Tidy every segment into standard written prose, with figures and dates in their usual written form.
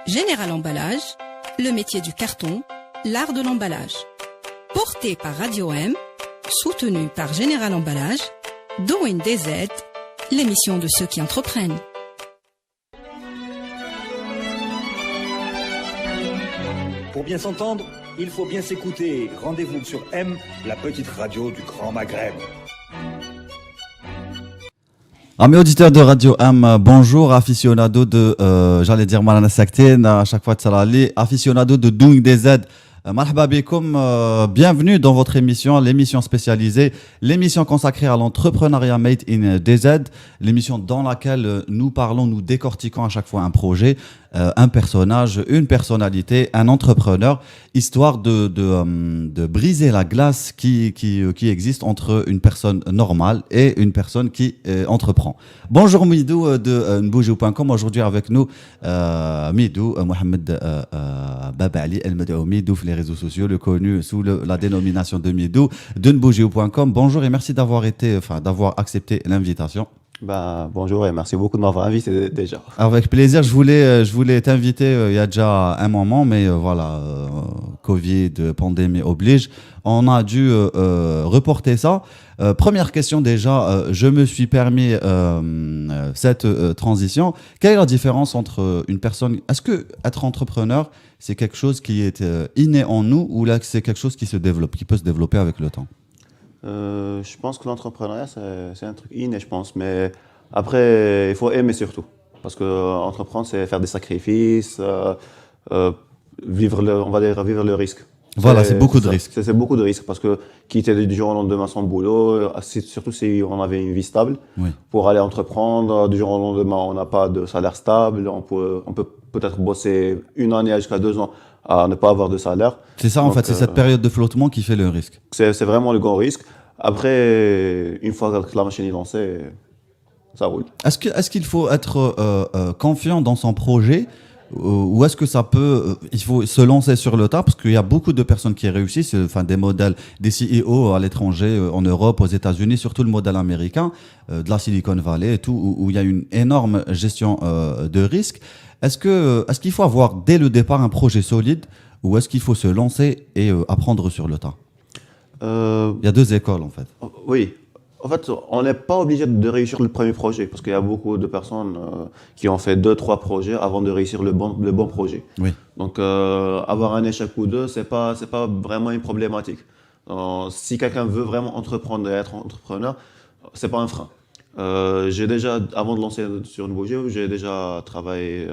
Général Emballage, le métier du carton, l'art de l'emballage. Porté par Radio M, soutenu par Général Emballage, Doing DZ, l'émission de ceux qui entreprennent. Pour bien s'entendre, il faut bien s'écouter. Rendez-vous sur M, la petite radio du Grand Maghreb. Amis auditeurs de Radio M, bonjour, aficionados de, j'allais dire Malana Saktin, à chaque fois de Salali, aficionados de Doing DZ. Marhaba bikoum, bienvenue dans votre émission, l'émission spécialisée, l'émission consacrée à l'entrepreneuriat made in DZ, l'émission dans laquelle nous parlons, nous décortiquons à chaque fois un projet, un personnage, une personnalité, un entrepreneur, histoire de briser la glace qui existe entre une personne normale et une personne qui entreprend. Bonjour Midou de Nboujou.com, aujourd'hui avec nous Midou, Mohamed Babali El Medaoumi, Midou les réseaux sociaux, le connu sous la dénomination de Midou de Nboujou.com. Bonjour et merci d'avoir accepté l'invitation. Bonjour et merci beaucoup de m'avoir invité déjà. Avec plaisir, je voulais t'inviter il y a déjà un moment, mais voilà, Covid, pandémie oblige, on a dû reporter ça. Première question déjà, je me suis permis cette transition. Quelle est la différence entre une personne, est-ce que être entrepreneur, c'est quelque chose qui est inné en nous ou là c'est quelque chose qui se développe, qui peut se développer avec le temps? Je pense que l'entrepreneuriat, c'est un truc inné, je pense. Mais après, il faut aimer surtout. Parce que entreprendre, c'est faire des sacrifices, vivre le risque. Voilà, c'est beaucoup de risques. C'est beaucoup de risques parce que quitter du jour au lendemain son boulot, surtout si on avait une vie stable, oui. Pour aller entreprendre, du jour au lendemain, on n'a pas de salaire stable, on peut peut-être bosser 1 année jusqu'à 2 ans à ne pas avoir de salaire. C'est ça, en fait, c'est cette période de flottement qui fait le risque. C'est vraiment le grand risque. Après, une fois que la machine est lancée, ça roule. Est-ce qu'il faut être confiant dans son projet ou est-ce que il faut se lancer sur le tas parce qu'il y a beaucoup de personnes qui réussissent, enfin des modèles, des CEO à l'étranger, en Europe, aux États-Unis, surtout le modèle américain, de la Silicon Valley et tout, où il y a une énorme gestion de risque. Est-ce qu'il faut avoir dès le départ un projet solide ou est-ce qu'il faut se lancer et apprendre sur le tas? Il y a 2 écoles en fait. Oui. En fait, on n'est pas obligé de réussir le premier projet parce qu'il y a beaucoup de personnes qui ont fait 2-3 projets avant de réussir le bon projet. Oui. Donc, avoir un échec ou 2, c'est pas vraiment une problématique. Si quelqu'un veut vraiment entreprendre et être entrepreneur, c'est pas un frein. Avant de lancer sur Nboujou, j'ai déjà travaillé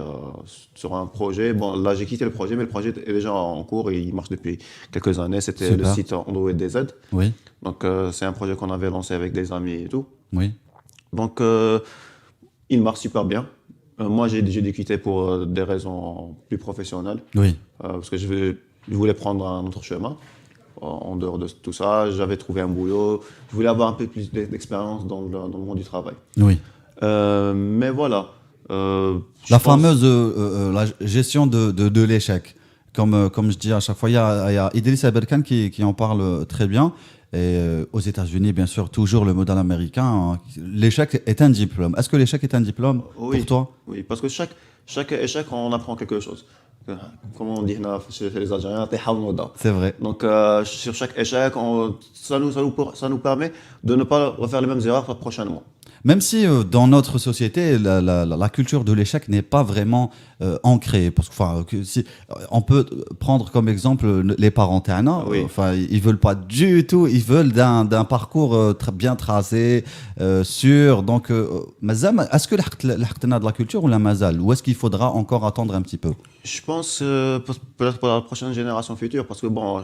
sur un projet. Bon, là, j'ai quitté le projet, mais le projet est déjà en cours et il marche depuis quelques années. C'était Super. le site Android DZ. Oui. Donc, c'est un projet qu'on avait lancé avec des amis et tout. Oui. Donc, il marche super bien. Moi, j'ai dû quitter pour des raisons plus professionnelles. Oui. Parce que je voulais prendre un autre chemin. En dehors de tout ça, j'avais trouvé un boulot. Je voulais avoir un peu plus d'expérience dans le monde du travail. Oui. Mais voilà. Fameuse la gestion de l'échec. Comme je dis à chaque fois, il y a Idriss Aberkan qui en parle très bien. Et aux États-Unis, bien sûr, toujours le modèle américain. Hein, l'échec est un diplôme. Est-ce que l'échec est un diplôme pour toi? Oui, parce que chaque échec, on apprend quelque chose. Comme on dit chez les Algériens, c'est vrai. Donc, sur chaque échec, ça nous permet de ne pas refaire les mêmes erreurs prochainement. Même si dans notre société, la culture de l'échec n'est pas vraiment ancrée. Parce que, si, on peut prendre comme exemple les parents Tana. Oui. Ils veulent pas du tout. Ils veulent d'un parcours bien tracé, sûr. Donc, est-ce que l'haqtana de la culture ou la mazal? Ou est-ce qu'il faudra encore attendre un petit peu? Je pense peut-être pour la prochaine génération future, parce que bon,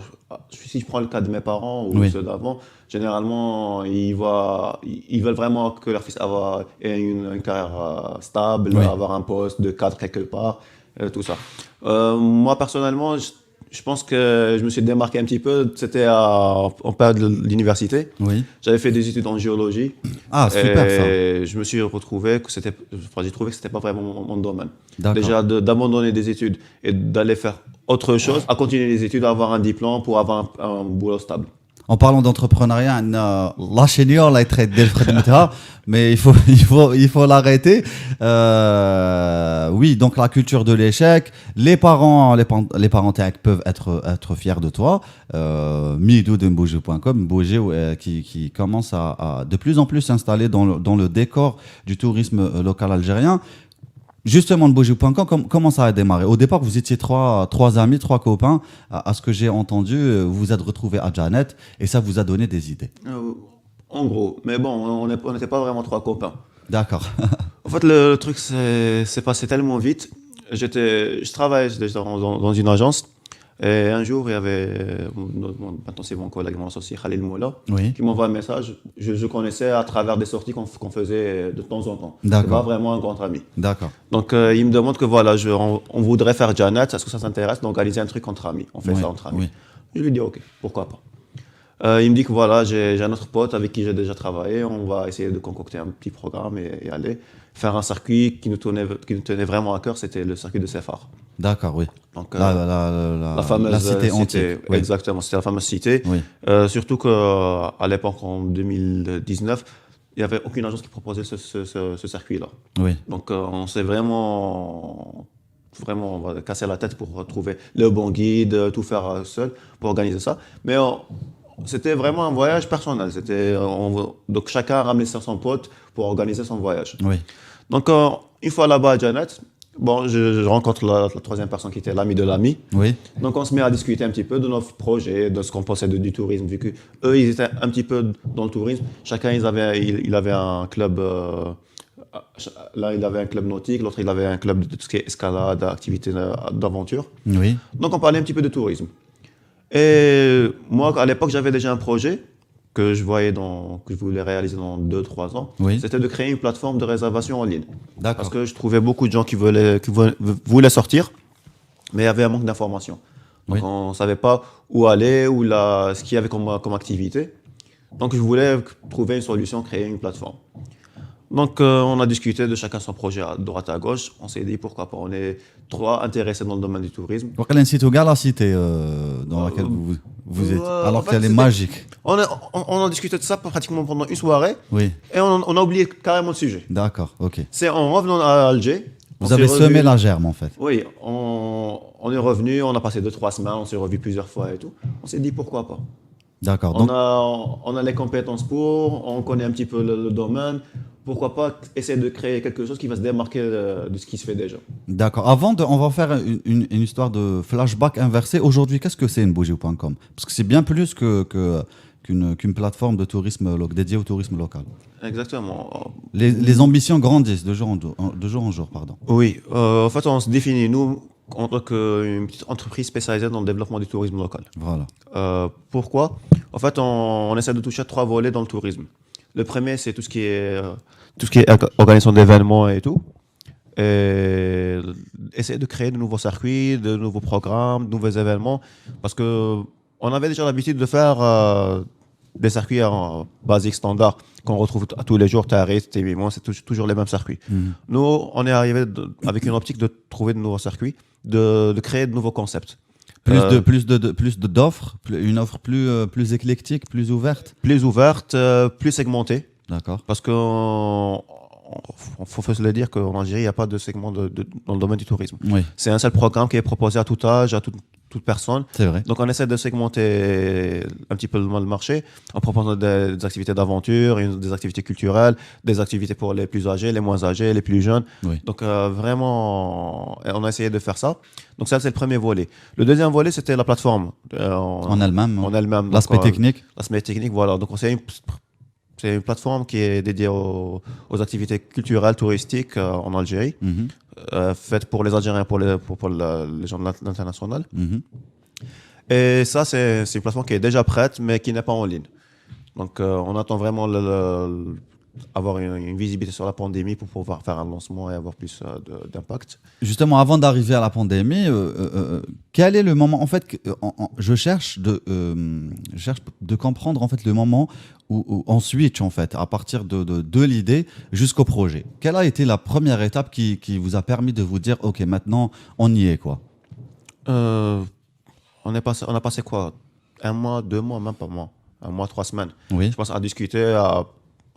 si je prends le cas de mes parents ou oui. Ceux d'avant, généralement, ils veulent vraiment que leur fils ait une carrière stable, oui. Avoir un poste de cadre quelque part, tout ça. Moi, personnellement, je pense que je me suis démarqué un petit peu. C'était en période de l'université. Oui. J'avais fait des études en géologie. Ah, super ça. Et je me suis retrouvé que j'ai trouvé que c'était pas vraiment mon domaine. D'accord. Déjà d'abandonner des études et d'aller faire autre chose, à continuer les études, à avoir un diplôme pour avoir un boulot stable. En parlant d'entrepreneuriat, la chaîne là est très défraîchie, mais il faut l'arrêter. Oui, donc la culture de l'échec, les parents tech peuvent être fiers de toi. Midou de Mbouge.com, Mbouge qui commence à de plus en plus s'installer dans le décor du tourisme local algérien. Justement, Mbouge.com, comment ça a démarré? Au départ, vous étiez trois amis, trois copains. À ce que j'ai entendu, vous vous êtes retrouvés à Janet et ça vous a donné des idées. En gros, mais bon, on n'était pas vraiment trois copains. D'accord. En fait, le truc c'est passé tellement vite. Je travaillais déjà dans une agence et un jour, il y avait, maintenant c'est mon collègue, mon associé Khalil Moula, Oui. qui m'envoie un message. Je connaissais à travers des sorties qu'on faisait de temps en temps. D'accord. C'est pas vraiment un grand ami. D'accord. Donc, il me demande que voilà, on voudrait faire Janet, est-ce que ça s'intéresse d'organiser un truc entre amis? On fait Oui, ça entre amis. oui. Je lui dis ok, pourquoi pas. Il me dit que voilà, j'ai un autre pote avec qui j'ai déjà travaillé, on va essayer de concocter un petit programme et aller faire un circuit qui nous tenait vraiment à cœur, c'était le circuit de Sefar. D'accord, oui. Donc, La fameuse cité antique. Oui. Exactement, c'était la fameuse cité. Oui. Surtout qu'à l'époque, en 2019, il n'y avait aucune agence qui proposait ce circuit-là. Oui. Donc, on s'est vraiment on va casser la tête pour trouver le bon guide, tout faire seul pour organiser ça. Mais c'était vraiment un voyage personnel. Donc, chacun a ramené son pote pour organiser son voyage. Oui. Donc, une fois là-bas à Janet, bon, je rencontre la troisième personne qui était l'ami de l'ami. Oui. Donc, on se met à discuter un petit peu de nos projets, de ce qu'on pensait du tourisme, vu qu'eux, ils étaient un petit peu dans le tourisme. Chacun, il avait un club. L'un, il avait un club nautique, l'autre, il avait un club de tout ce qui est escalade, activité d'aventure. Oui. Donc, on parlait un petit peu de tourisme. Et moi, à l'époque, j'avais déjà un projet que je voulais réaliser dans 2-3 ans. Oui. C'était de créer une plateforme de réservation en ligne. D'accord. Parce que je trouvais beaucoup de gens qui voulaient sortir, mais il y avait un manque d'informations. Donc, Oui. on ne savait pas où aller, ce qu'il y avait comme activité. Donc, je voulais trouver une solution, créer une plateforme. Donc, on a discuté de chacun son projet à droite à gauche. On s'est dit pourquoi pas. On est trois intéressés dans le domaine du tourisme. Quel site au gars la cité dans laquelle vous êtes, alors qu'elle est magique. On a discuté de ça pratiquement pendant une soirée. Oui. Et on a oublié carrément le sujet. D'accord. Ok. C'est en revenant à Alger. Vous avez semé la germe en fait. Oui, on est revenu, on a passé 2-3 semaines, on s'est revu plusieurs fois et tout. On s'est dit pourquoi pas. D'accord. On a les compétences on connaît un petit peu le domaine. Pourquoi pas essayer de créer quelque chose qui va se démarquer de ce qui se fait déjà. D'accord. On va faire une histoire de flashback inversé. Aujourd'hui, qu'est-ce que c'est Mbouge.com? Parce que c'est bien plus qu'une plateforme de tourisme dédiée au tourisme local. Exactement. Les ambitions grandissent de jour en jour. Pardon. Oui. En fait, on se définit, nous, en tant qu'une petite entreprise spécialisée dans le développement du tourisme local. Voilà. Pourquoi? En fait, on essaie de toucher 3 volets dans le tourisme. Le premier, c'est tout ce qui est organisation d'événements et tout. Et essayer de créer de nouveaux circuits, de nouveaux programmes, de nouveaux événements. Parce qu'on avait déjà l'habitude de faire des circuits basiques, standards, qu'on retrouve tous les jours, Tarit, Témimon, c'est toujours les mêmes circuits. Mhm. Nous, on est arrivé avec une optique de trouver de nouveaux circuits, de créer de nouveaux concepts. Plus d'offres, une offre plus éclectique, plus ouverte. Plus ouverte, plus segmentée. D'accord. Parce que faut se le dire qu'en Algérie, il n'y a pas de segment dans le domaine du tourisme. Oui, C'est un seul programme qui est proposé à tout âge, à toute personne. c'est vrai. Donc, on essaie de segmenter un petit peu le marché en proposant des activités d'aventure, des activités culturelles, des activités pour les plus âgés, les moins âgés, les plus jeunes. Oui. Donc, vraiment, on a essayé de faire ça. Donc, ça, c'est le premier volet. Le deuxième volet, c'était la plateforme. En elle-même. En elle-même. L'aspect Donc, technique. L'aspect technique, voilà. Donc, c'est une plateforme qui est dédiée aux activités culturelles, touristiques en Algérie, Mhm. faite pour les Algériens, pour les gens de l'international. Mhm. Et ça, c'est une plateforme qui est déjà prête, mais qui n'est pas en ligne. Donc, on attend vraiment avoir une visibilité sur la pandémie pour pouvoir faire un lancement et avoir plus d'impact. Justement, avant d'arriver à la pandémie, quel est le moment? En fait, je cherche de comprendre en fait le moment où on switch en fait à partir de l'idée jusqu'au projet. Quelle a été la première étape qui vous a permis de vous dire ok, maintenant on y est quoi? On a passé quoi? 1 mois, 2 mois, même pas mois. un mois, 3 semaines. Oui. Je pense à discuter. En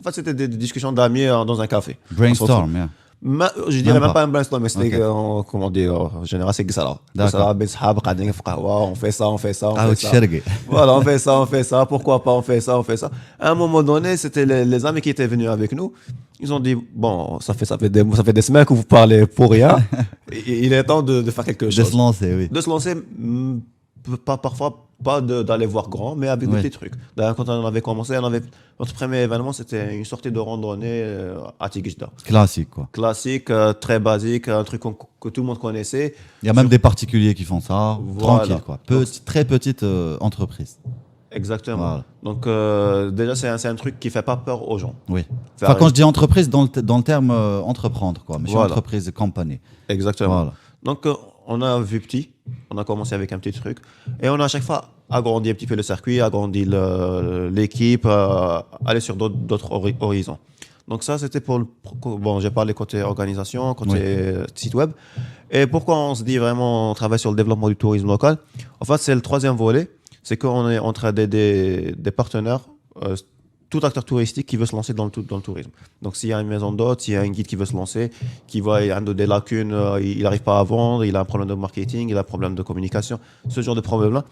fait, c'était des discussions d'amis dans un café. Brainstorm, yeah. Je dirais Même même pas un brainstorm, mais c'était, Ok. comment dire, en général, c'est Gisala. D'accord. On fait ça, on fait ça, on Ah, fait ça. وتشرقي. Voilà, on fait ça, pourquoi pas, on fait ça, on fait ça. À un moment donné, c'était les amis qui étaient venus avec nous. Ils ont dit, bon, ça fait des semaines que vous parlez pour rien. Il est temps de faire quelque De chose. se lancer, oui. De se lancer, parfois pas d'aller voir grand, mais avec des Ouais. petits trucs. D'ailleurs, quand on avait commencé, notre premier événement, c'était une sortie de randonnée à Tigijda. Classique, quoi. Classique, très basique, un truc que tout le monde connaissait. Il y a même des particuliers qui font ça, Voilà. tranquille, quoi. Très petite entreprise. Exactement. Voilà. Donc, déjà, c'est un truc qui fait pas peur aux gens. Oui. Faire Enfin, quand une- je dis entreprise, dans le terme entreprendre, quoi. Mais je suis Voilà. entreprise, compagnie. Exactement. Voilà. Donc, on a vu petit, on a commencé avec un petit truc, et on a à chaque fois agrandi un petit peu le circuit, agrandi l'équipe, aller sur d'autres horizons. Donc ça, c'était bon, j'ai parlé côté organisation, côté site web. Et pourquoi on se dit vraiment, on travaille sur le développement du tourisme local? En fait, c'est le troisième volet, c'est qu'on est en train d'aider des partenaires, tout acteur touristique qui veut se lancer dans le tourisme. Donc, s'il y a une maison d'hôtes, s'il y a un guide qui veut se lancer, qui voit il a des lacunes, il n'arrive pas à vendre, il a un problème de marketing, il a un problème de communication, ce genre de problème-là,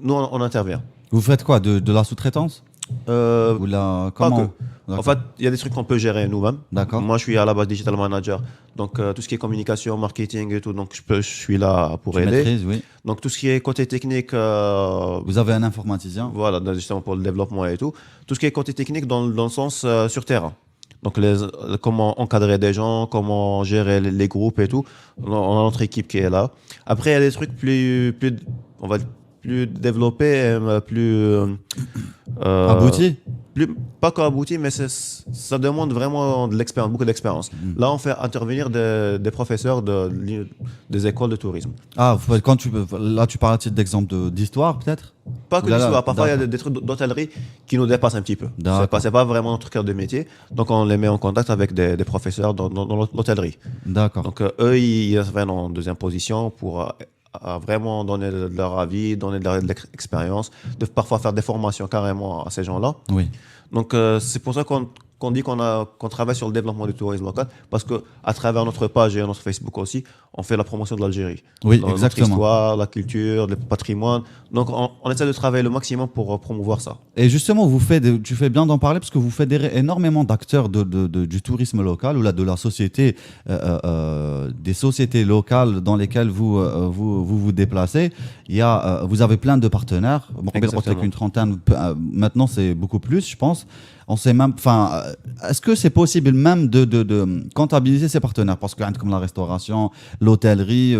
nous, on intervient. Vous faites quoi? De la sous-traitance? Ou la... Pas Comment? que. En fait, il y a des trucs qu'on peut gérer nous-mêmes. D'accord. Moi, je suis à la base digital manager. Donc, tout ce qui est communication, marketing et tout, donc je suis là pour Tu aider. maîtrises, oui. Donc, tout ce qui est côté technique, Vous avez un informaticien? voilà, justement pour le développement et tout. Tout ce qui est côté technique dans le sens sur terrain. Donc, comment encadrer des gens, comment gérer les groupes et tout. On a notre équipe qui est là. Après, il y a des trucs on va dire, plus développés, Abouti? pas qu'abouti, mais ça demande vraiment de l'expérience, beaucoup d'expérience. Là, on fait intervenir des professeurs des écoles de tourisme. Ah, là, tu parles à titre d'exemple d'histoire, peut-être? Pas que Là, l'histoire, parfois il y a d'accord. des trucs d'hôtellerie qui nous dépassent un petit peu. D'accord. C'est pas vraiment notre cœur de métier, donc on les met en contact avec des professeurs dans l'hôtellerie. D'accord. Donc eux, ils interviennent en deuxième position pour vraiment donner de leur avis, donner de l'expérience, de parfois faire des formations carrément à ces gens-là. Oui. Donc c'est pour ça qu'on dit qu'on travaille sur le développement du tourisme local, parce que à travers notre page et notre Facebook aussi, on fait la promotion de l'Algérie. Oui, Notre exactement. histoire, la culture, le patrimoine. Donc on essaie de travailler le maximum pour promouvoir ça. Et justement, tu fais bien d'en parler parce que vous fédérez énormément d'acteurs du tourisme local ou là, de la société, des sociétés locales dans lesquelles vous déplacez. Vous avez plein de partenaires. Bon, Exactement. une trentaine. Maintenant, c'est beaucoup plus, je pense. On sait même, enfin, est-ce que c'est possible même de comptabiliser ces partenaires? Parce que comme la restauration, l'hôtellerie,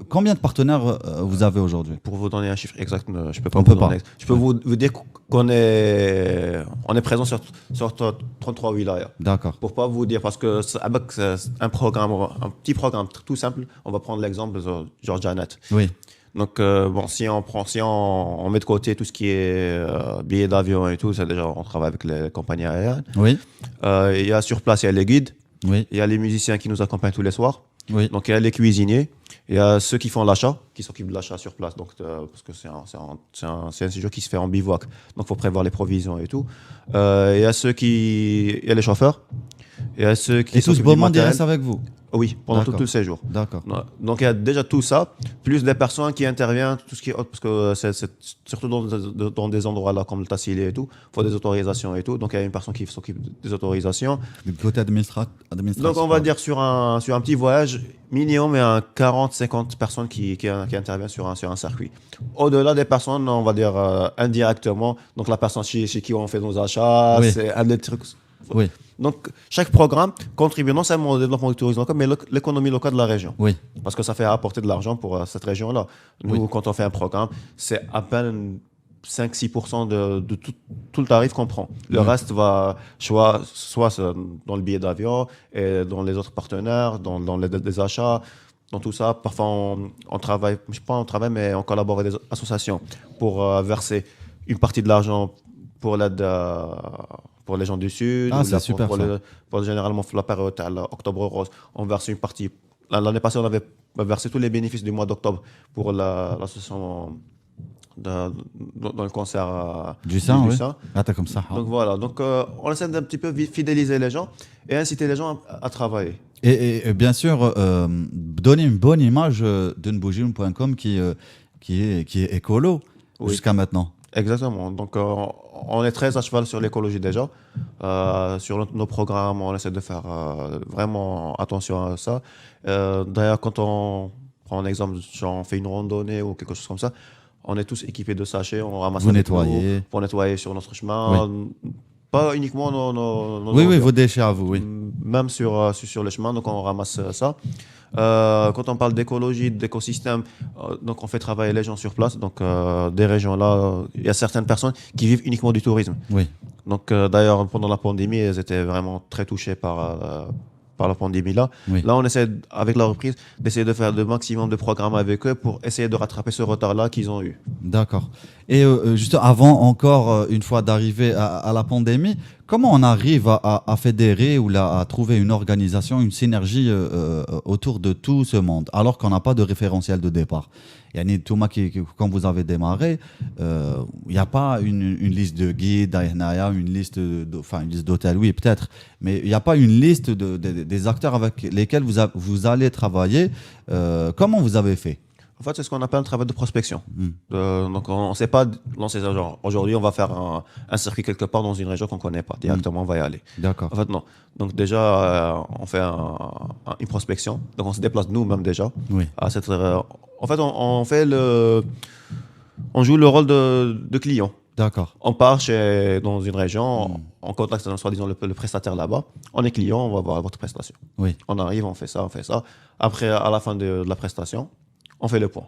combien de partenaires vous avez aujourd'hui? Pour vous donner un chiffre exact, je peux pas On vous peut donner. pas. Je peux vous dire qu'on est présent sur 33 wilayas. D'accord. Pour pas vous dire, parce que avec un petit programme tout simple, on va prendre l'exemple de Georgianet. Oui. Donc, bon, si on met de côté tout ce qui est billets d'avion et tout, c'est déjà, on travaille avec les compagnies aériennes. Oui. Il y a sur place, il y a les guides, Oui. il y a les musiciens qui nous accompagnent tous les soirs. Oui. Donc, il y a les cuisiniers, il y a ceux qui font l'achat, qui s'occupent de l'achat sur place. Donc, parce que c'est un séjour qui se fait en bivouac. Donc, il faut prévoir les provisions et tout. Il y a il y a les chauffeurs. Il y a ceux qui Et tout ce s'occupent beau du monde, il matériel. reste avec vous. Oui, pendant tout D'accord. le séjour. D'accord. Donc il y a déjà tout ça, plus des personnes qui interviennent, tout ce qui est autre, parce que c'est surtout dans des endroits là comme le Tassili et tout, il faut des autorisations et tout. Donc il y a une personne qui s'occupe des autorisations. Du côté administratif. Donc on va dire sur un petit voyage, minimum, il y a 40-50 personnes qui interviennent sur un circuit. Au-delà des personnes, on va dire indirectement, donc la personne chez qui on fait nos achats, Oui. c'est un des trucs. Oui. Donc, chaque programme contribue non seulement au développement du tourisme local, mais l'économie locale de la région. Oui. Parce que ça fait apporter de l'argent pour cette région-là. Nous, Oui. quand on fait un programme, c'est à peine 5-6% de tout le tarif qu'on prend. Le reste va soit dans le billet d'avion, et dans les autres partenaires, dans les achats, dans tout ça. Parfois, on travaille, je sais pas on travaille, mais on collabore avec des associations pour verser une partie de l'argent pour l'aide pour les gens du Sud. Ah, ou c'est super, ça. pour généralement la période à l'Octobre Rose, on verse une partie. L'année passée, on avait versé tous les bénéfices du mois d'octobre pour l'association dans le cancer Du sein, oui. sein. Ah, t'as comme ça. Donc voilà, donc on essaie d'un petit peu fidéliser les gens et inciter les gens à travailler. Et bien sûr, donner une bonne image de nboujim.com qui est écolo Oui. jusqu'à maintenant. Exactement. Donc, on est très à cheval sur l'écologie déjà. Sur nos programmes, on essaie de faire vraiment attention à ça. D'ailleurs, quand on prend un exemple, genre on fait une randonnée ou quelque chose comme ça, on est tous équipés de sachets, on ramasse Vous avec nettoyez. nous pour nettoyer sur notre chemin. Pas uniquement nos Oui, ordures. vos déchets à vous, oui. Même sur le chemin, donc on ramasse ça. Quand on parle d'écologie, d'écosystème, donc on fait travailler les gens sur place. Donc des régions là, il y a certaines personnes qui vivent uniquement du tourisme. Oui. Donc d'ailleurs, pendant la pandémie, elles étaient vraiment très touchées par la pandémie là. Oui. Là, on essaie, avec la reprise, d'essayer de faire le maximum de programmes avec eux pour essayer de rattraper ce retard-là qu'ils ont eu. D'accord. Et juste avant encore, une fois d'arriver à la pandémie, comment on arrive à fédérer ou à trouver une organisation, une synergie autour de tout ce monde, alors qu'on n'a pas de référentiel de départ? Yani, Touma, quand vous avez démarré, il n'y a pas une liste de guides, une liste d'hôtels, oui, peut-être, mais il n'y a pas une liste des acteurs avec lesquels vous allez travailler. Comment vous avez fait? En fait, c'est ce qu'on appelle un travail de prospection. Donc, on ne s'est pas lancé ça, genre, aujourd'hui, on va faire un circuit quelque part dans une région qu'on ne connaît pas. Directement, on va y aller. D'accord. En fait, non. Donc, déjà, on fait une prospection. Donc, on se déplace nous-mêmes déjà. Oui. En fait, on joue le rôle de client. D'accord. On part dans une région, on contacte, soi-disant, le prestataire là-bas. On est client, on va voir votre prestation. Oui. On arrive, on fait ça. Après, à la fin de la prestation, on fait le point.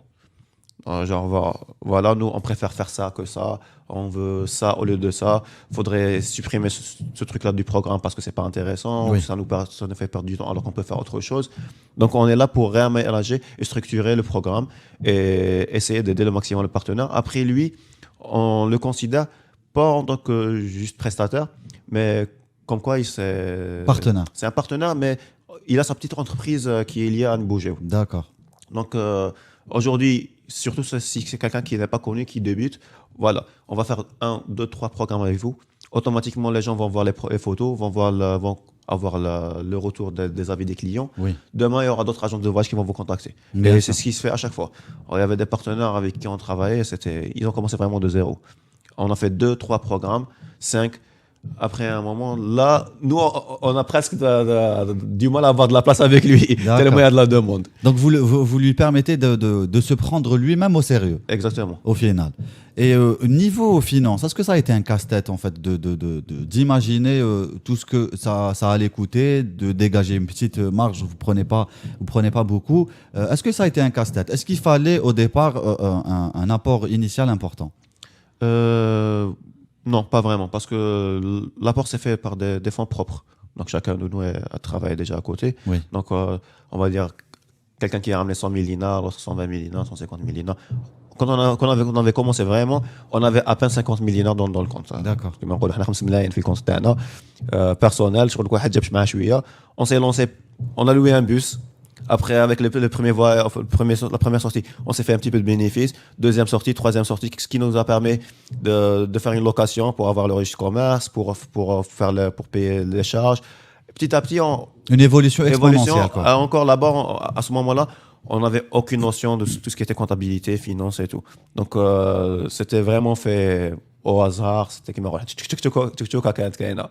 Voilà, nous, on préfère faire ça que ça. On veut ça au lieu de ça. Il faudrait supprimer ce truc-là du programme parce que c'est pas intéressant. Oui. Ça nous fait perdre du temps alors qu'on peut faire autre chose. Donc, on est là pour réaménager et structurer le programme et essayer d'aider le maximum le partenaire. Après, lui, on le considère pas en tant que juste prestataire, mais comme quoi Partenaire. C'est un partenaire, mais il a sa petite entreprise qui est liée à Nboujim. D'accord. Donc aujourd'hui, surtout si c'est quelqu'un qui n'est pas connu, qui débute, voilà, on va faire 1, 2, 3 programmes avec vous. Automatiquement, les gens vont voir les photos, vont avoir le retour des avis des clients. Oui. Demain, il y aura d'autres agences de voyage qui vont vous contacter. Bien Et sûr. c'est ce qui se fait à chaque fois. Alors, il y avait des partenaires avec qui on travaillait, ils ont commencé vraiment de zéro. On a fait 2, 3 programmes, 5. Après un moment, là, nous, on a presque du mal à avoir de la place avec lui, tellement il y a de la demande. Donc vous lui permettez de se prendre lui-même au sérieux, Exactement. au final. Et niveau finance, est-ce que ça a été un casse-tête en fait d'imaginer tout ce que ça allait coûter, de dégager une petite marge, vous prenez pas beaucoup. Est-ce que ça a été un casse-tête? Est-ce qu'il fallait au départ un apport initial important? Non, pas vraiment, parce que l'apport s'est fait par des fonds propres. Donc chacun de nous a travaillé déjà à côté. Oui. Donc on va dire quelqu'un qui a ramené 100 000 dinars, l'autre 120 000 dinars, 150 000 dinars. Quand on avait commencé vraiment, on avait à peine 50 000 dinars dans le compte. D'accord. كما نقولوا حنا 5 ملايين في الكونت تاعنا personnel, شغل كل واحد جابش معاه شويه. On s'est lancé, on a loué un bus. Après, avec la première sortie, on s'est fait un petit peu de bénéfice. Deuxième sortie, troisième sortie, ce qui nous a permis de faire une location pour avoir le registre commerce, pour payer les charges. Petit à petit, Une évolution exponentielle. Quoi. Encore là-bas, à ce moment-là, on n'avait aucune notion de tout ce qui était comptabilité, finance et tout. Donc, c'était vraiment fait au hasard. C'était qui m'a dit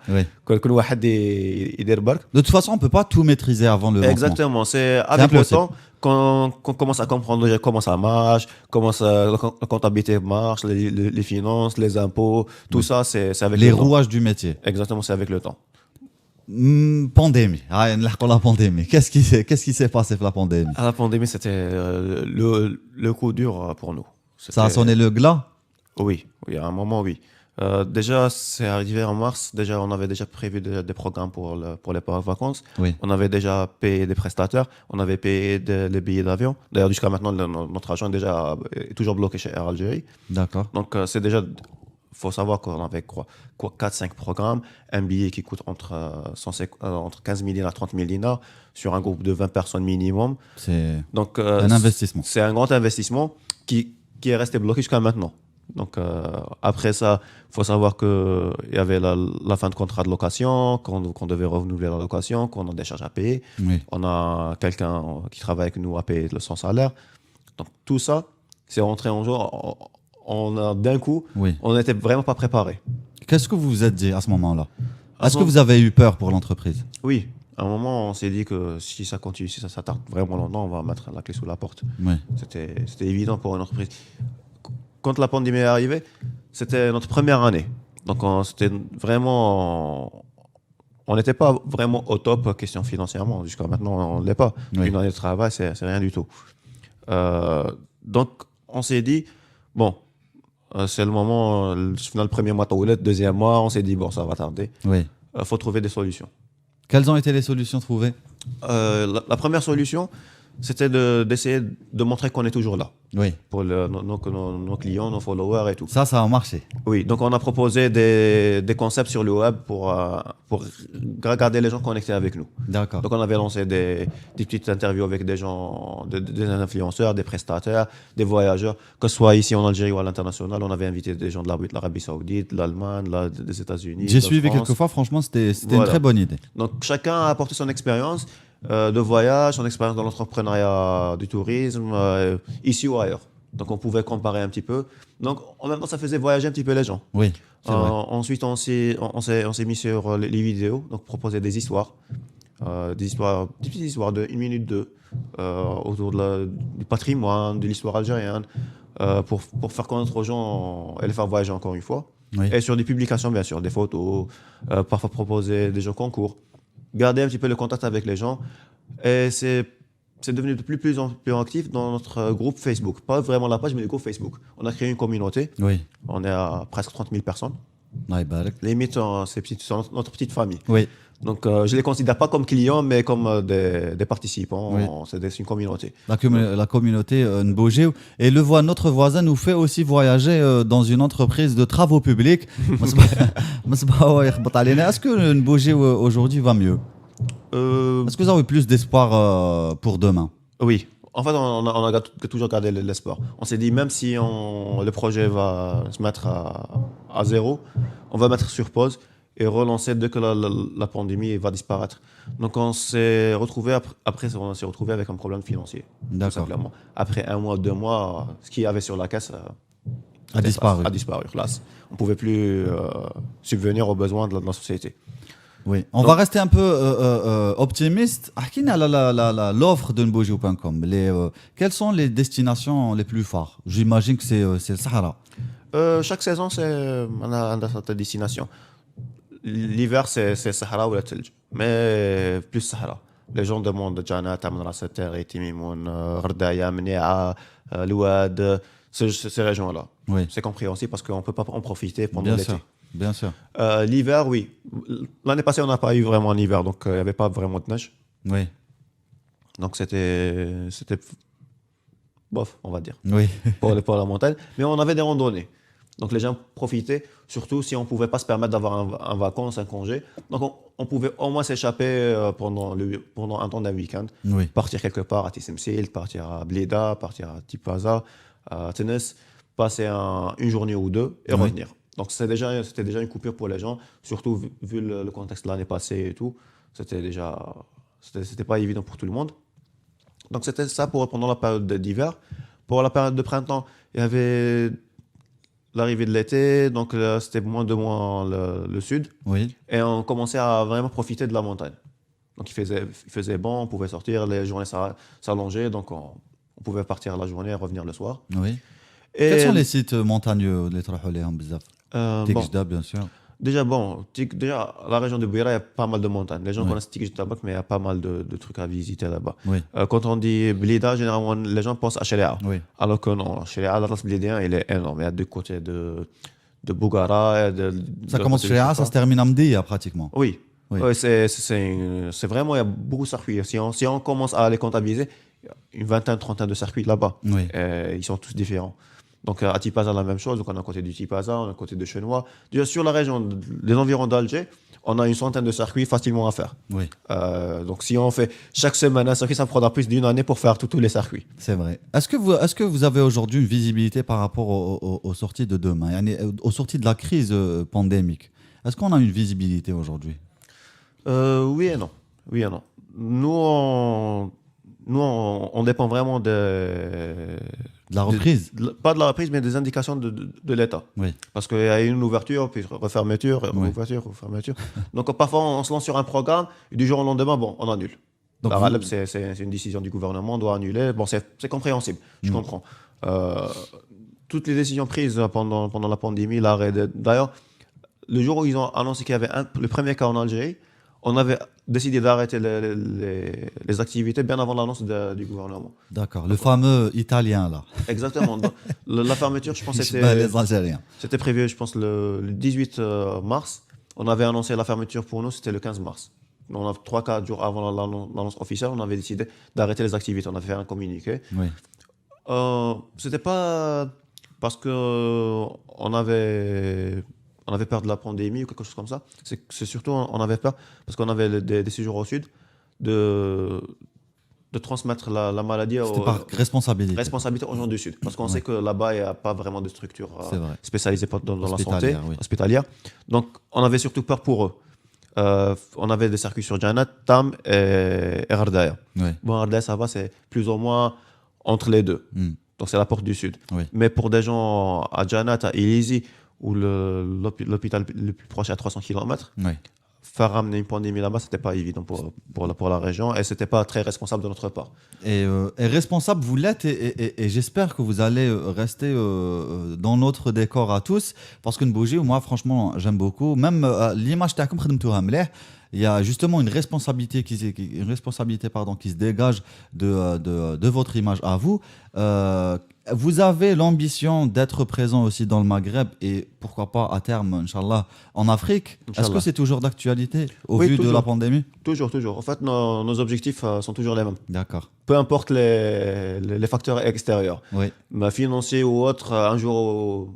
Oui. كل واحد يدير برك. De toute façon, on ne peut pas tout maîtriser avant le lancement. Exactement, c'est avec le temps qu'on commence à comprendre déjà comment ça marche, comment la comptabilité marche, les finances, les impôts, tout ça, c'est avec Les le temps. rouages du métier. Exactement, c'est avec le temps. Pandémie. La pandémie. Qu'est-ce qui s'est passé pour la pandémie? À la pandémie, c'était le coup dur pour nous. Ça a sonné le glas? Oui, à un moment, oui. Déjà, c'est arrivé en mars. Déjà, on avait déjà prévu des programmes pour les vacances. Oui. On avait déjà payé des prestataires. On avait payé les billets d'avion. D'ailleurs, jusqu'à maintenant, notre argent est toujours bloqué chez Air Algérie. D'accord. Donc, c'est déjà... Il faut savoir qu'on avait 4-5 programmes. Un billet qui coûte entre 15 000 dinars et 30 000 dinars sur un groupe de 20 personnes minimum. C'est Donc, un investissement. C'est un grand investissement qui est resté bloqué jusqu'à maintenant. Donc, après ça, il faut savoir qu'il y avait la fin de contrat de location, qu'on devait renouveler la location, qu'on a des charges à payer. Oui. On a quelqu'un qui travaille avec nous à payer son salaire. Donc, tout ça, c'est rentré en jeu. On a d'un coup, Oui. on n'était vraiment pas préparé. Qu'est-ce que vous vous êtes dit à ce moment-là? À Est-ce ce que vous avez eu peur pour l'entreprise? Oui, à un moment, on s'est dit que si ça continue, si ça tarde vraiment longtemps, on va mettre la clé sous la porte. Oui. C'était évident pour une entreprise. Quand la pandémie est arrivée, c'était notre première année. Donc, c'était vraiment. On n'était pas vraiment au top question financièrement. Jusqu'à maintenant, on ne l'est pas. Oui. Une année de travail, c'est rien du tout. Donc, on s'est dit, bon, c'est le moment, le premier mois, le deuxième mois, on s'est dit, bon, ça va tarder. Oui. Faut trouver des solutions. Quelles ont été les solutions trouvées? La première solution, c'était d'essayer de montrer qu'on est toujours là Oui. pour nos clients, nos followers et tout. Ça a marché. Oui, donc on a proposé des concepts sur le web pour garder les gens connectés avec nous. D'accord. Donc on avait lancé des petites interviews avec des gens, des influenceurs, des prestataires, des voyageurs, que ce soit ici en Algérie ou à l'international. On avait invité des gens de l'Arabie Saoudite, de l'Allemagne, des États-Unis. J'ai de suivi France. quelques fois, franchement, c'était une Voilà. très bonne idée. Donc chacun a apporté son expérience de voyage, son expérience dans l'entrepreneuriat du tourisme, ici ou ailleurs. Donc on pouvait comparer un petit peu. Donc en même temps, ça faisait voyager un petit peu les gens. Oui, c'est vrai. Ensuite, on s'est mis sur les vidéos, donc proposer des histoires, des petites histoires de 1 minute 2 autour du patrimoine, de l'histoire algérienne, pour faire connaître aux gens et les faire voyager encore une fois. Oui. Et sur des publications, bien sûr, des photos, parfois proposer des jeux concours, garder un petit peu le contact avec les gens. Et c'est devenu de plus en plus actif dans notre groupe Facebook. Pas vraiment la page, mais le groupe Facebook. On a créé une communauté. Oui. On est à presque 30 000 personnes. Allah يبارك. Limite, c'est notre petite famille. Oui. Donc, je ne les considère pas comme clients, mais comme des participants. Oui. C'est une communauté. La communauté Nbogéo. Et notre voisin nous fait aussi voyager dans une entreprise de travaux publics. Est-ce que Nbogéo aujourd'hui va mieux? Est-ce que vous avez plus d'espoir pour demain? Oui. En fait, on a toujours gardé l'espoir. On s'est dit, même si le projet va se mettre à zéro, on va mettre sur pause et relancer dès que la pandémie va disparaître. Donc, on s'est retrouvé avec un problème financier. Tout D'accord. simplement. Après 1 mois, 2 mois, ce qu'il y avait sur la caisse A disparu. a disparu. Là, on ne pouvait plus subvenir aux besoins de la société. Oui. On va rester un peu optimiste. Ahkina l'offre de nbogéo.com. Quelles sont les destinations les plus phares? J'imagine que c'est le Sahara. Chaque saison, on a sa destination. L'hiver, c'est Sahara ou la Tilj. Mais plus Sahara. Les gens demandent Jana, Tamra, Sater, Timimoun, Rdaya, Mnia, Louad, ces régions-là. Oui. C'est compréhensible parce qu'on ne peut pas en profiter pendant Bien l'été. sûr. Bien sûr. L'hiver, oui. L'année passée, on n'a pas eu vraiment un hiver, donc il n'y avait pas vraiment de neige. Oui. Donc c'était bof, on va dire, Oui. pour la montagne. Mais on avait des randonnées. Donc les gens profitaient, surtout si on ne pouvait pas se permettre d'avoir un vacances, un congé. Donc on pouvait au moins s'échapper pendant un temps d'un week-end. Oui. Partir quelque part à Tissemsil, partir à Blida, partir à Tipaza, à Tennis, passer une journée ou deux et Oui. revenir. Donc c'était déjà une coupure pour les gens, surtout vu le contexte de l'année passée et tout. C'était pas évident pour tout le monde. Donc c'était ça pendant la période d'hiver. Pour la période de printemps, il y avait l'arrivée de l'été, donc c'était moins le sud. Oui. Et on commençait à vraiment profiter de la montagne. Donc il faisait bon, on pouvait sortir, les journées s'allongeaient, donc on pouvait partir la journée et revenir le soir. Oui. Et, Quels sont les sites montagneux les Traholéham Bzaf? bon, Tikjda, bien sûr. déjà, la région de Bouira, il y a pas mal de montagnes. Les gens Oui. connaissent Tikjda, mais il y a pas mal de trucs à visiter là-bas. Oui. Quand on dit Blida, généralement, les gens pensent à Cheléa. Oui. Alors que non, Cheléa, l'Atlas blidien, il est énorme. Il y a deux côtés de Bougara. Ça commence chez A, ça se termine à Mdia pratiquement. Oui. Oui. Ouais, c'est vraiment, il y a beaucoup de circuits. Si on commence à les comptabiliser, il y a une vingtaine, trentaine de circuits là-bas. Oui. Ils sont tous différents. Donc à Tipaza, la même chose. Donc on a un côté du Tipaza, on a un côté de Chenois. Déjà sur la région, les environs d'Alger, on a une centaine de circuits facilement à faire. Oui, Donc si on fait chaque semaine un circuit, ça prendra plus d'une année pour faire tous les circuits. c'est vrai. Est-ce que vous avez aujourd'hui une visibilité par rapport aux sorties de demain, yani, aux sorties de la crise pandémique? Est-ce qu'on a une visibilité aujourd'hui? Oui et non. Oui et non. On dépend vraiment De la reprise? pas de la reprise, mais des indications de l'État. Oui, Parce qu'il y a une ouverture, puis refermeture, Oui. ouverture, refermeture. Donc parfois, on se lance sur un programme, et du jour au lendemain, bon, on annule. donc La vous- RALEP, c'est une décision du gouvernement, on doit annuler. Bon, c'est compréhensible, je comprends. Toutes les décisions prises pendant la pandémie, l'arrêt d'ailleurs, le jour où ils ont annoncé qu'il y avait le premier cas en Algérie, on avait décidé d'arrêter les activités bien avant l'annonce du gouvernement. d'accord. Le fameux italien, là. Exactement. Donc, la fermeture, je pense, Les Algériens. c'était prévu, je pense, le 18 mars. On avait annoncé la fermeture pour nous, c'était le 15 mars. On a 3-4 jours avant l'annonce officielle, on avait décidé d'arrêter les activités. On avait fait un communiqué. Oui, C'était pas parce que on avait peur de la pandémie ou quelque chose comme ça. C'est surtout on avait peur parce qu'on avait des séjours au sud de transmettre la maladie c'était aux par responsabilité. responsabilités aux gens du sud. Parce qu'on sait que là-bas, il n'y a pas vraiment de structure C'est vrai. spécialisée dans la santé Hospitalière, oui. hospitalière. Donc, on avait surtout peur pour eux. On avait des circuits sur Janat, Tam et Ardaya. Oui, Bon, Ardaya, ça va, c'est plus ou moins entre les deux. Hmm. Donc, c'est la porte du sud. Oui. Mais pour des gens à Janat, à Ilizi, où l'hôpital le plus proche est à 300 km, oui. faire ramener une pandémie là-bas, c'était pas évident pour la région et c'était pas très responsable de notre part. Et responsable, vous l'êtes, et j'espère que vous allez rester dans notre décor à tous, parce qu'une bougie, moi, franchement, j'aime beaucoup. Même l'image تاعكم خدمتوها مليح. Il y a justement une responsabilité qui se dégage de votre image à vous. Vous avez l'ambition d'être présent aussi dans le Maghreb et pourquoi pas à terme, Inch'Allah, en Afrique. Est-ce Inch'Allah. que c'est toujours d'actualité au Oui, vu de toujours. la pandémie? Toujours, toujours. En fait, nos objectifs sont toujours les mêmes. D'accord. Peu importe les facteurs extérieurs. Oui, Financiers ou autres, un jour,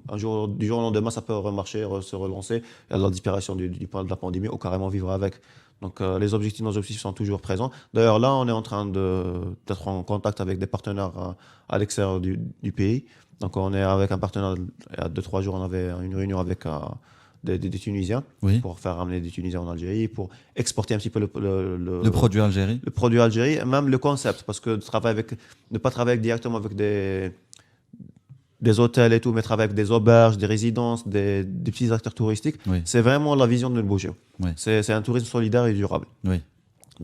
du jour au lendemain, ça peut remarcher, se relancer. Il y a la disparition de la pandémie ou carrément vivre avec. Donc, nos objectifs sont toujours présents. D'ailleurs, là, on est en train d'être en contact avec des partenaires à l'extérieur du pays. Donc, on est avec un partenaire. Il y a 2-3 jours, on avait une réunion avec des Tunisiens oui. pour faire ramener des Tunisiens en Algérie, pour exporter un petit peu Le produit Algérie. le produit Algérie, et même le concept, parce que ne pas travailler directement avec des hôtels et tout, mais travailler avec des auberges, des résidences, des petits acteurs touristiques, Oui. c'est vraiment la vision de Bouger. Oui. C'est un tourisme solidaire et durable. Oui,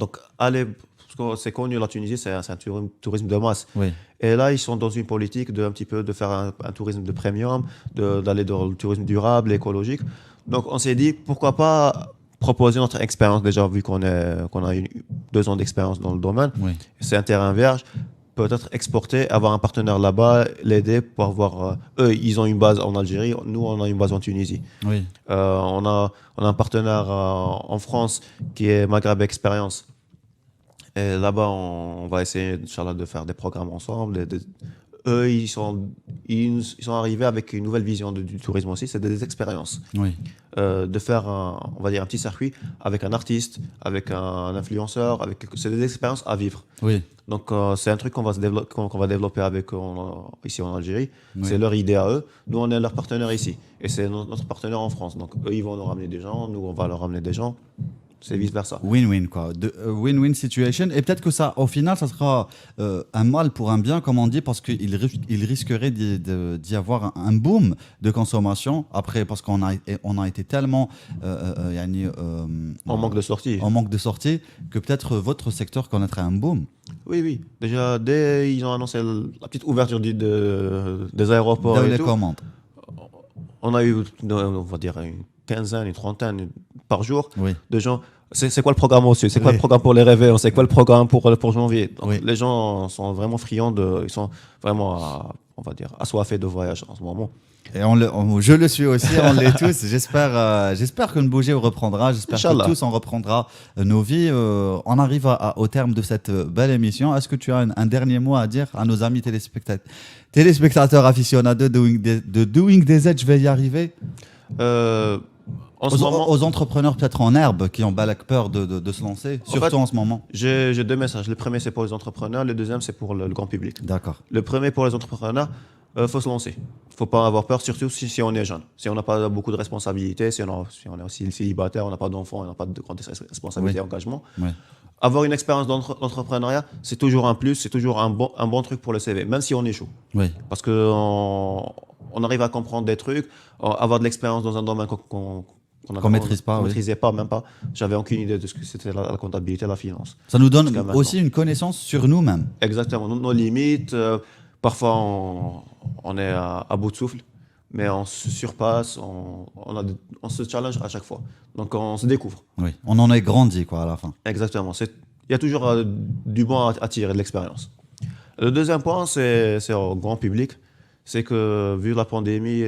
Donc, allez, parce que c'est connu, la Tunisie, c'est un tourisme de masse. oui. Et là, ils sont dans une politique de faire un tourisme de premium, d'aller dans le tourisme durable, écologique. Donc, on s'est dit, pourquoi pas proposer notre expérience, déjà vu qu'on a 2 ans d'expérience dans le domaine. Oui. C'est un terrain vierge. Peut-être exporter, avoir un partenaire là-bas, l'aider pour avoir. Eux, ils ont une base en Algérie, nous, on a une base en Tunisie. Oui. On a un partenaire en France qui est Maghreb Expérience. Et là-bas, on va essayer, Inch'Allah, de faire des programmes ensemble. Eux, ils sont arrivés avec une nouvelle vision du tourisme aussi, c'est des expériences. Oui. De faire, on va dire, un petit circuit avec un artiste, avec un influenceur, c'est des expériences à vivre. Oui. Donc, c'est un truc qu'on va développer avec ici en Algérie. Oui. C'est leur idée à eux. Nous, on est leur partenaire ici. Et c'est notre partenaire en France. Donc, eux, ils vont nous ramener des gens. Nous, on va leur ramener des gens. C'est vice-versa. Win-win, quoi. Win-win situation. Et peut-être que ça, au final, ça sera un mal pour un bien, comme on dit, parce qu'il risquerait d'y avoir un boom de consommation. Après, parce qu'on a été tellement En manque de sortie. en manque de sortie, que peut-être votre secteur connaîtrait un boom. Oui, oui. Déjà, dès ils ont annoncé la petite ouverture des aéroports Dans et les tout, commandes. on a eu, on va dire, une quinzaine, une trentaine par jour Oui. de gens. C'est quoi le programme au sud? C'est quoi Oui. le programme pour les réveillons? C'est quoi le programme pour janvier? Donc, Oui. les gens sont vraiment friands ils sont vraiment, on va dire, assoiffés de voyage en ce moment. Et je le suis aussi, on l'est tous. J'espère que Nbouger reprendra. J'espère Inch'Allah. que tous on reprendra nos vies. On arrive au terme de cette belle émission. Est-ce que tu as un dernier mot à dire à nos amis téléspectateurs aficionados de Doing des aides? Je vais y arriver. En ce moment, Aux entrepreneurs peut-être en herbe qui ont peur de se lancer, surtout en ce moment. j'ai deux messages. Le premier, c'est pour les entrepreneurs. Le deuxième, c'est pour le grand public. D'accord. Le premier, pour les entrepreneurs, faut se lancer. Faut pas avoir peur, surtout si on est jeune. Si on n'a pas beaucoup de responsabilités, si on est aussi célibataire, on n'a pas d'enfants, on n'a pas de grandes responsabilités, engagement. Oui. Avoir une expérience d'entrepreneuriat, c'est toujours un plus, c'est toujours un bon truc pour le CV, même si on échoue. Oui. Parce que on arrive à comprendre des trucs, avoir de l'expérience dans un domaine qu'on maîtrise pas, qu'on oui. maîtrisait pas, même pas. J'avais aucune idée de ce que c'était la comptabilité, la finance. Ça nous donne Jusqu'à maintenant. aussi une connaissance sur nous-mêmes. Exactement, nos limites. Parfois, on est à bout de souffle, mais on se surpasse, on se challenge à chaque fois. Donc, on se découvre. Oui. On en est grandi, quoi, à la fin. Exactement. Il y a toujours du bon à tirer de l'expérience. Le deuxième point, c'est au grand public. C'est que, vu la pandémie,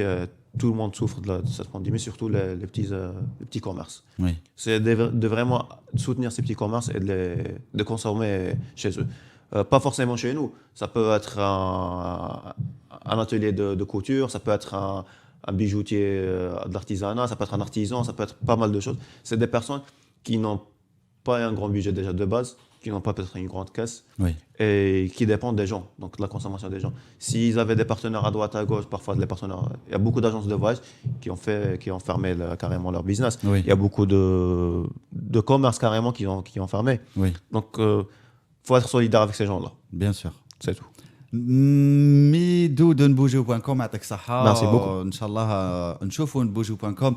tout le monde souffre de cette pandémie, surtout les petits commerces. Oui. C'est de vraiment soutenir ces petits commerces et de consommer chez eux. Pas forcément chez nous. Ça peut être un atelier de couture, ça peut être un bijoutier de l'artisanat, ça peut être un artisan, ça peut être pas mal de choses. C'est des personnes qui n'ont pas un grand budget déjà de base, qui n'ont pas peut-être une grande caisse Oui. et qui dépendent des gens, donc de la consommation des gens. S'ils avaient des partenaires à droite, à gauche, parfois des partenaires, il y a beaucoup d'agences de voyage qui ont fermé carrément leur business. Oui. Il y a beaucoup de commerces carrément qui ont fermé. Oui. Donc, faut être solidaire avec ces gens-là. Bien sûr. C'est tout. midou.nboujou.com يعطيك الصحة. Merci beaucoup. Inch'Allah, نشوفوا nboujou.com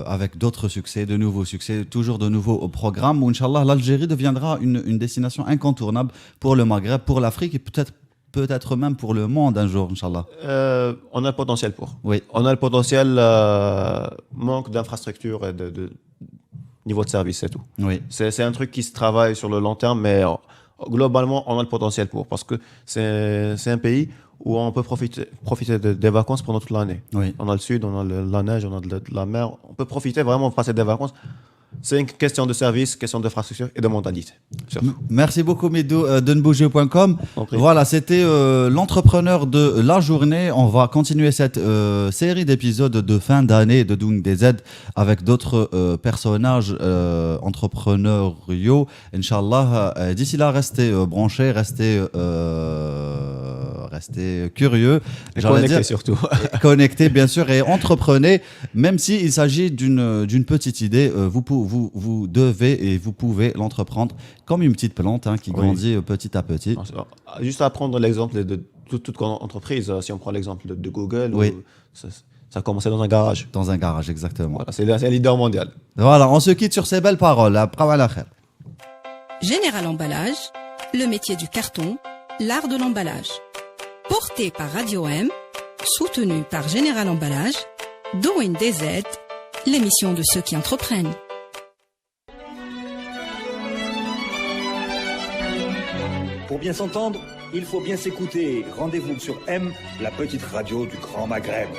avec d'autres succès, de nouveaux succès, toujours de nouveaux programmes où Inch'Allah l'Algérie deviendra une destination incontournable pour le Maghreb, pour l'Afrique et peut-être même pour le monde un jour, Inch'Allah. On a le potentiel pour. Oui. On a le potentiel, manque d'infrastructure et de niveau de service, c'est tout. Oui. C'est un truc qui se travaille sur le long terme, mais globalement, on a le potentiel pour. Parce que c'est un pays où on peut profiter des vacances pendant toute l'année. Oui. On a le sud, on a la neige, on a de la mer. On peut profiter vraiment, passer des vacances. C'est une question de service, question d'infrastructure et de mentalité. Surtout. Merci beaucoup, Midou, de nboujou.com. En prie. Voilà, c'était l'entrepreneur de la journée. On va continuer cette série d'épisodes de fin d'année de Doing des aides avec d'autres personnages entrepreneuriaux. Inch'Allah, d'ici là, restez branchés, restez curieux. Connecté surtout. Connectés, bien sûr, et entreprenez. Même s'il s'agit d'une petite idée, vous devez et vous pouvez l'entreprendre comme une petite plante qui grandit petit à petit. Juste à prendre l'exemple de toute entreprise, si on prend l'exemple de Google, Oui. Ça a commencé dans un garage. Dans un garage, exactement. Voilà, c'est un leader mondial. Voilà, on se quitte sur ces belles paroles. Après, à la khair. Général Emballage, le métier du carton, l'art de l'emballage. Porté par Radio M, soutenu par Général Emballage, Doing des aides, l'émission de ceux qui entreprennent. Pour bien s'entendre, il faut bien s'écouter. Rendez-vous sur M, la petite radio du Grand Maghreb.